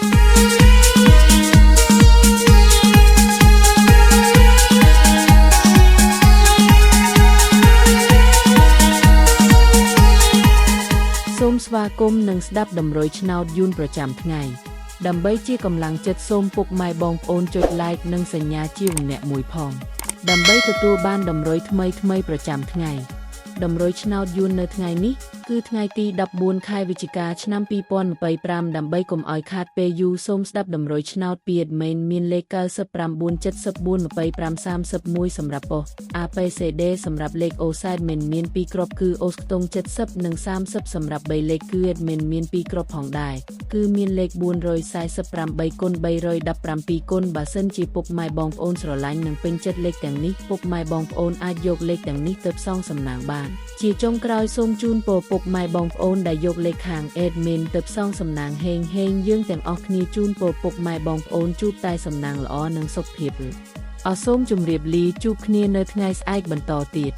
សូមស្វាគមន៍និងស្ដាប់តម្រុយឆ្នោតយូនប្រចាំថ្ងៃដើម្បីជាកម្លាំងចិត្តសូមពុកម៉ែបងប្អូនចុច like និងសញ្ញាជាម្នាក់មួយផងដើម្បីទទួលបានតម្រុយថ្មីប្រចាំថ្ងៃតម្រុយឆ្នោតយូននៅថ្ងៃនេះគឺថ្ងៃទី14ខែវិច្ឆិកាឆ្នាំ2025ដើម្បីកុំឲ្យខាតពេលយូរសូមស្ដាប់តម្រុយឆ្នោតពី admin មានលេខ99742531សម្រាប់ប៉ុស ABCD សម្រាប់លេខ OSIDE មាន2គ្រាប់គឺ OS ខ្ទង់70និង30សម្រាប់3លេខគឺ admin មាន2គ្រាប់ផងដែរគឺមានលេខ448 គុណ317គុណបើសិនជាពុកម៉ែបងប្អូនស្រឡាញ់និងពេញចិត្តលេខទាំងនេះពុកម៉ែបងប្អូនអាចយកលេខទាំងនេះទៅផ្សងសំណាងបានជាចុងក្រោយសូមជូនពរពុកម៉ែបងប្អូនដែលយកលេខខាង admin ទៅផ្សងសំណាងហេងយើងទាំងអស់គ្នាជូនពរពុកម៉ែបងប្អូនជួបតែសំណាងល្អនិងសុខភាពអសូមជម្រាបលាជួបគ្នានៅថ្ងៃស្អែកបន្តទៀត